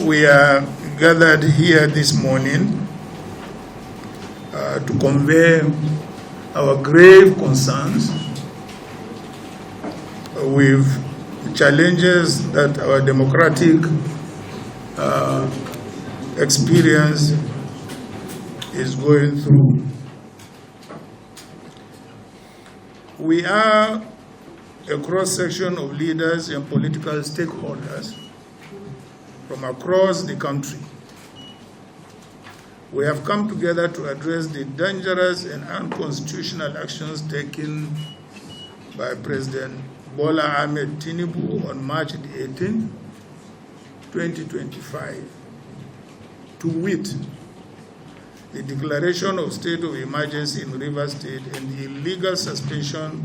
We are gathered here this morning to convey our grave concerns with challenges that our democratic experience is going through. We are a cross-section of leaders and political stakeholders from across the country. We have come together to address the dangerous and unconstitutional actions taken by President Bola Ahmed Tinubu on March 18, 2025, to wit, the declaration of state of emergency in Rivers State and the illegal suspension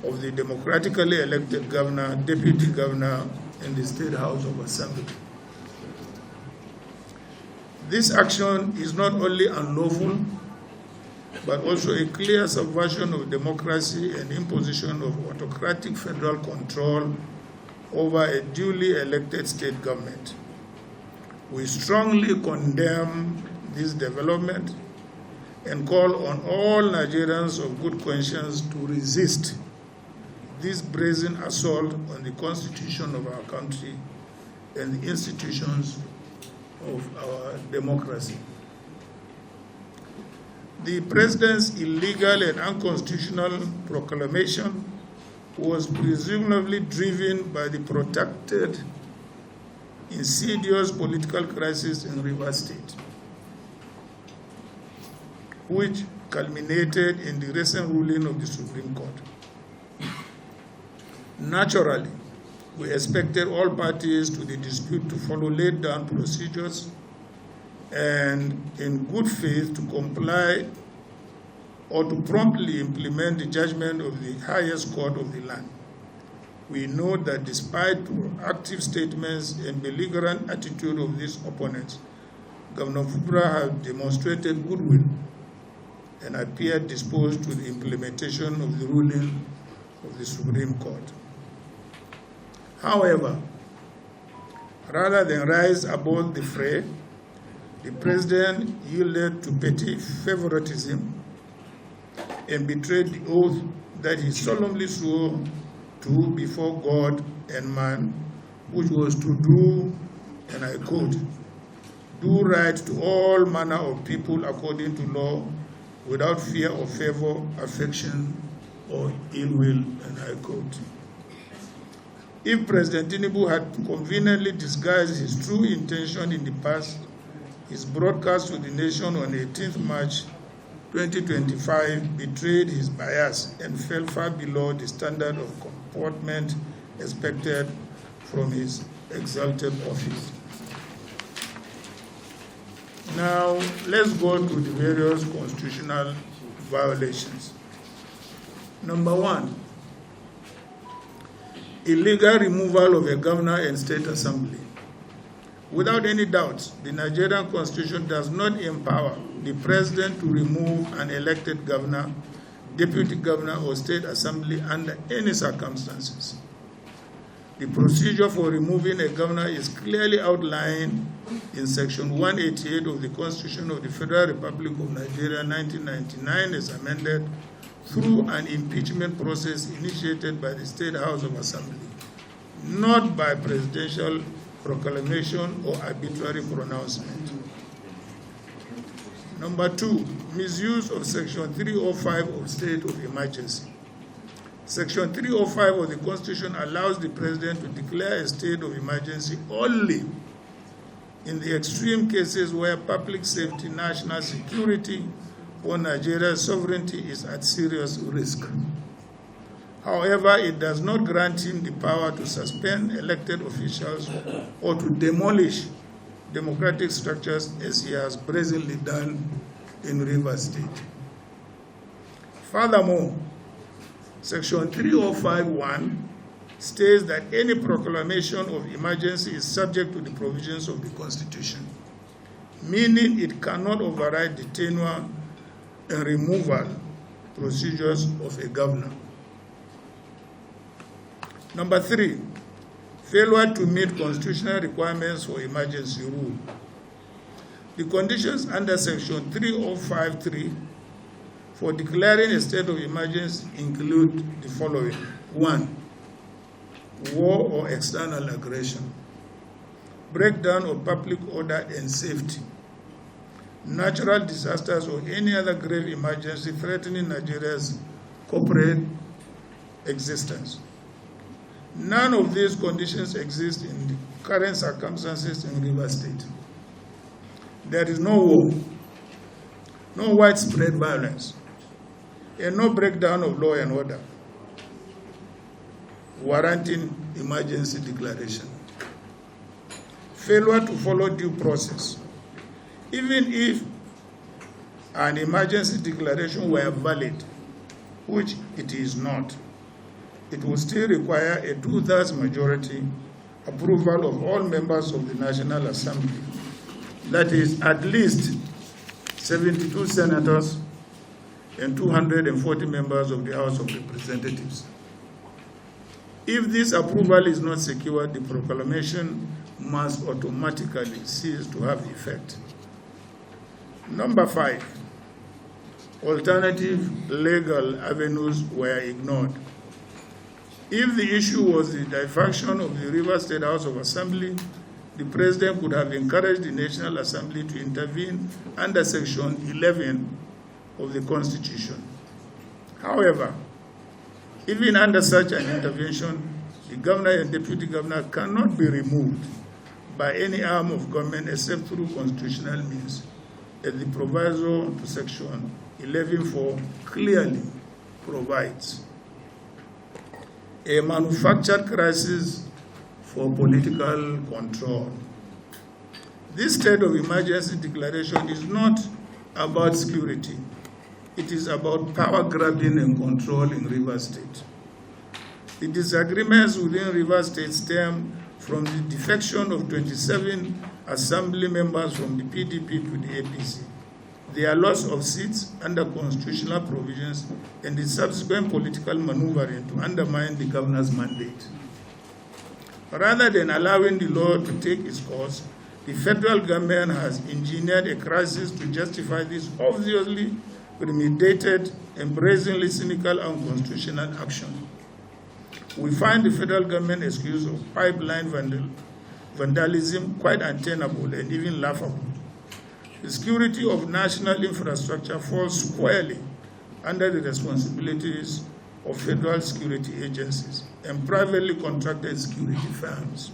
of the democratically elected governor, deputy governor, in the State House of Assembly. This action is not only unlawful, but also a clear subversion of democracy and imposition of autocratic federal control over a duly elected state government. We strongly condemn this development and call on all Nigerians of good conscience to resist this brazen assault on the constitution of our country and the institutions of our democracy. The president's illegal and unconstitutional proclamation was presumably driven by the protracted, insidious political crisis in Rivers State, which culminated in the recent ruling of the Supreme Court. Naturally, we expected all parties to the dispute to follow laid down procedures and in good faith to comply or to promptly implement the judgment of the highest court of the land. We know that despite proactive statements and belligerent attitude of these opponents, Governor Fubara has demonstrated goodwill and appeared disposed to the implementation of the ruling of the Supreme Court. However, rather than rise above the fray, the president yielded to petty favoritism and betrayed the oath that he solemnly swore to before God and man, which was to do, and I quote, do right to all manner of people according to law, without fear or favor, affection, or ill will, and I quote. If President Tinubu had conveniently disguised his true intention in the past, his broadcast to the nation on 18th March 2025 betrayed his bias and fell far below the standard of comportment expected from his exalted office. Now, let's go to the various constitutional violations. Number one, illegal removal of a governor and state assembly. Without any doubt, the Nigerian Constitution does not empower the president to remove an elected governor, deputy governor, or state assembly under any circumstances. The procedure for removing a governor is clearly outlined in Section 188 of the Constitution of the Federal Republic of Nigeria, 1999, as amended, through an impeachment process initiated by the State House of Assembly, not by presidential proclamation or arbitrary pronouncement. Number two, misuse of Section 305 of State of Emergency. Section 305 of the Constitution allows the President to declare a state of emergency only in the extreme cases where public safety, national security, or Nigeria's sovereignty is at serious risk. However, it does not grant him the power to suspend elected officials or to demolish democratic structures as he has brazenly done in Rivers State. Furthermore, Section 305(1) states that any proclamation of emergency is subject to the provisions of the Constitution, meaning it cannot override the tenure and removal procedures of a governor. Number three, failure to meet constitutional requirements for emergency rule. The conditions under Section 3053 for declaring a state of emergency include the following. 1. War or external aggression. Breakdown of public order and safety. Natural disasters or any other grave emergency threatening Nigeria's corporate existence. None of these conditions exist in the current circumstances in Rivers State. There is no war, no widespread violence, and no breakdown of law and order warranting emergency declaration. Failure to follow due process. Even if an emergency declaration were valid, which it is not, it will still require a 2/3 majority approval of all members of the National Assembly. That is at least 72 senators and 240 members of the House of Representatives. If this approval is not secured, the proclamation must automatically cease to have effect. Number 5, alternative legal avenues were ignored. If the issue was the dysfunction of the Rivers State House of Assembly, the President could have encouraged the National Assembly to intervene under Section 11 of the Constitution. However, even under such an intervention, the governor and deputy governor cannot be removed by any arm of government except through constitutional means, as the proviso to Section 11(4) clearly provides. A manufactured crisis for political control. This state of emergency declaration is not about security. It is about power grabbing and control in Rivers State. The disagreements within Rivers State stem from the defection of 27 assembly members from the PDP to the APC, their loss of seats under constitutional provisions, and the subsequent political maneuvering to undermine the governor's mandate. Rather than allowing the law to take its course, the federal government has engineered a crisis to justify this obviously premeditated and brazenly cynical and unconstitutional action. We find the federal government excuse of pipeline vandalism quite untenable and even laughable. The security of national infrastructure falls squarely under the responsibilities of federal security agencies and privately contracted security firms.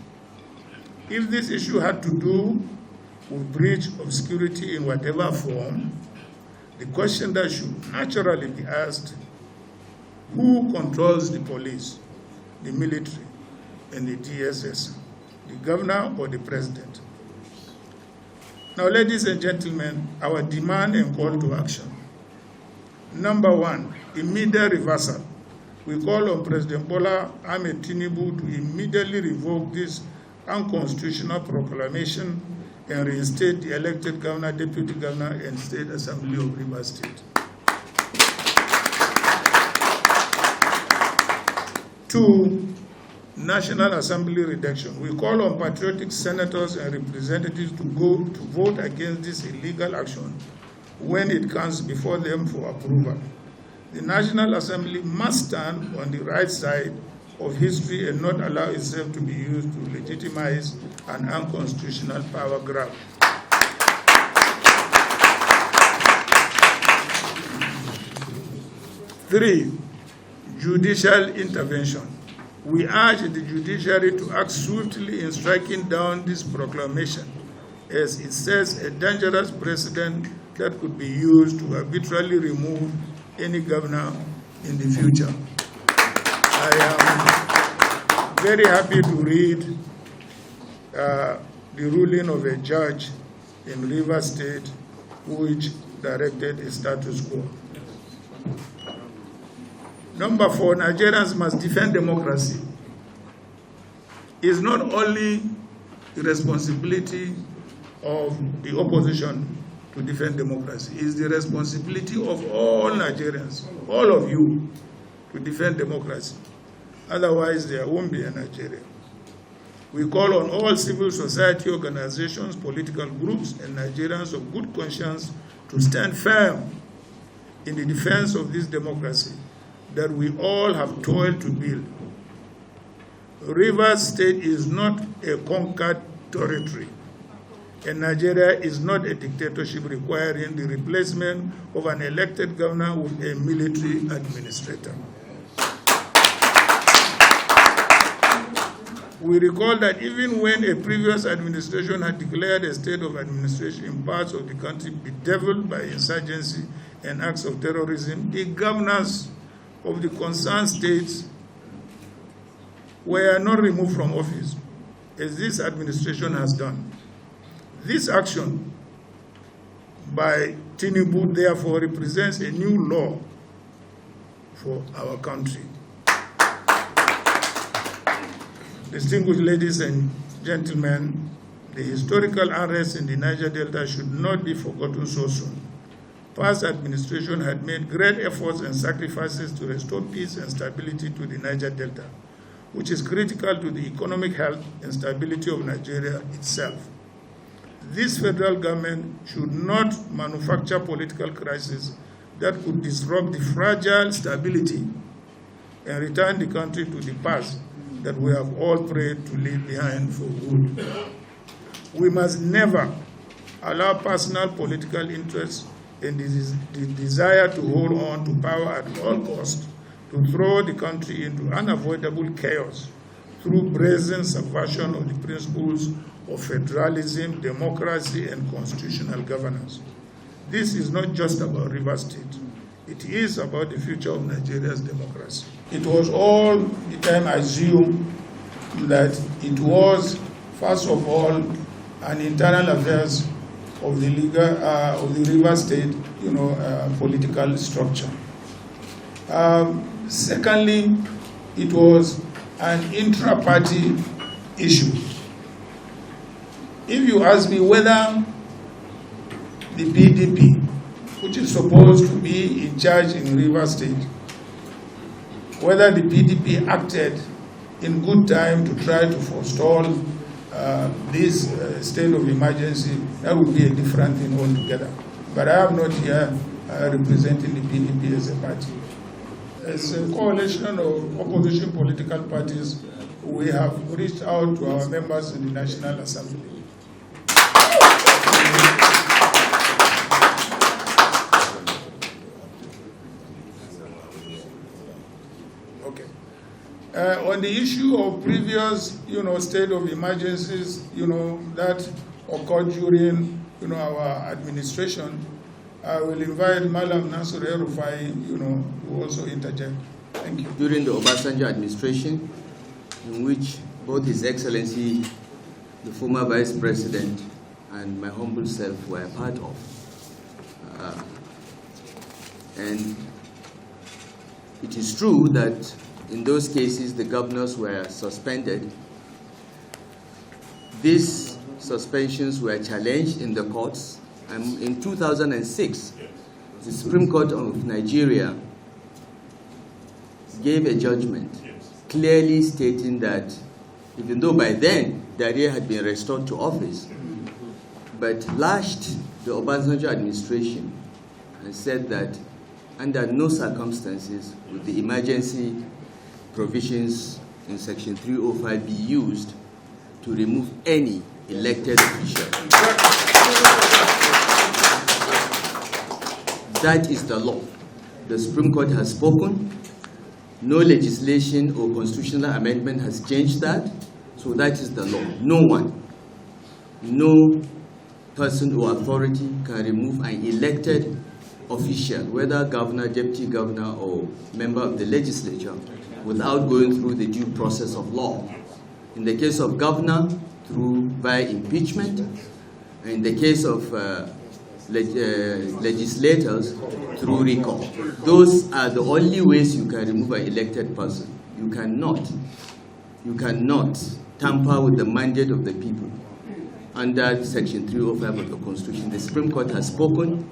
If this issue had to do with breach of security in whatever form, the question that should naturally be asked: who controls the police, the military, and the DSS, the governor or the president? Now, ladies and gentlemen, our demand and call to action. Number 1, immediate reversal. We call on President Bola Ahmed Tinubu to immediately revoke this unconstitutional proclamation and reinstate the elected governor, deputy governor, and state assembly of Rivers State. 2, National Assembly reduction. We call on patriotic senators and representatives to vote against this illegal action when it comes before them for approval. The National Assembly must stand on the right side of history and not allow itself to be used to legitimize an unconstitutional power grab. 3, judicial intervention. We urge the judiciary to act swiftly in striking down this proclamation, as it sets a dangerous precedent that could be used to arbitrarily remove any governor in the future. I am very happy to read the ruling of a judge in Rivers State which directed a status quo. Number 4, Nigerians must defend democracy. It's not only the responsibility of the opposition to defend democracy. It's the responsibility of all Nigerians, all of you, to defend democracy. Otherwise, there won't be a Nigeria. We call on all civil society organizations, political groups, and Nigerians of good conscience to stand firm in the defense of this democracy that we all have toiled to build. Rivers State is not a conquered territory, and Nigeria is not a dictatorship requiring the replacement of an elected governor with a military administrator. We recall that even when a previous administration had declared a state of administration in parts of the country bedeviled by insurgency and acts of terrorism, the governors of the concerned states were not removed from office, as this administration has done. This action by Tinubu, therefore, represents a new law for our country. Distinguished ladies and gentlemen, the historical unrest in the Niger Delta should not be forgotten so soon. Past administration had made great efforts and sacrifices to restore peace and stability to the Niger Delta, which is critical to the economic health and stability of Nigeria itself. This federal government should not manufacture political crises that could disrupt the fragile stability and return the country to the past that we have all prayed to leave behind for good. We must never allow personal political interests and the desire to hold on to power at all costs to throw the country into unavoidable chaos through brazen subversion of the principles of federalism, democracy, and constitutional governance. This is not just about Rivers State. It is about the future of Nigeria's democracy. It was all the time assumed that it was, first of all, an internal affairs of the Rivers State, political structure. Secondly, it was an intra-party issue. If you ask me whether the PDP, which is supposed to be in charge in Rivers State, whether the PDP acted in good time to try to forestall this state of emergency, that would be a different thing altogether. But I am not here representing the PDP as a party. As a coalition of opposition political parties, we have reached out to our members in the National Assembly. On the issue of previous, state of emergencies, that occurred during, our administration, I will invite Malam Nasir El-Rufai, to also interject. Thank you. During the Obasanjo administration, in which both His Excellency, the former Vice President, and my humble self were a part of, and it is true that in those cases, the governors were suspended. These suspensions were challenged in the courts, and in 2006, the Supreme Court of Nigeria gave a judgment clearly stating that even though by then Daria had been restored to office, but lashed the Obasanjo administration and said that under no circumstances would the emergency provisions in Section 305 be used to remove any elected official. That is the law. The Supreme Court has spoken. No legislation or constitutional amendment has changed that. So that is the law. No one, no person or authority can remove an elected official, whether governor, deputy governor, or member of the legislature, without going through the due process of law. In the case of governor, via impeachment. In the case of legislators, through recall. Those are the only ways you can remove an elected person. You cannot tamper with the mandate of the people under Section 305 of the Constitution. The Supreme Court has spoken,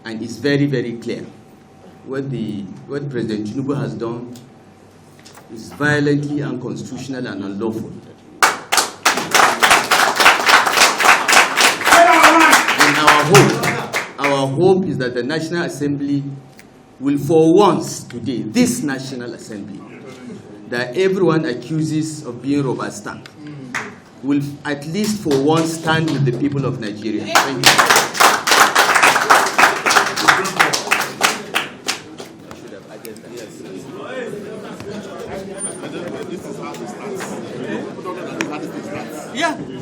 and it's very, very clear. What President Tinubu has done is violently unconstitutional and unlawful. And our hope is that the National Assembly will for once today, this National Assembly, that everyone accuses of being rubber stamp, will at least for once stand with the people of Nigeria. Thank you. Yeah.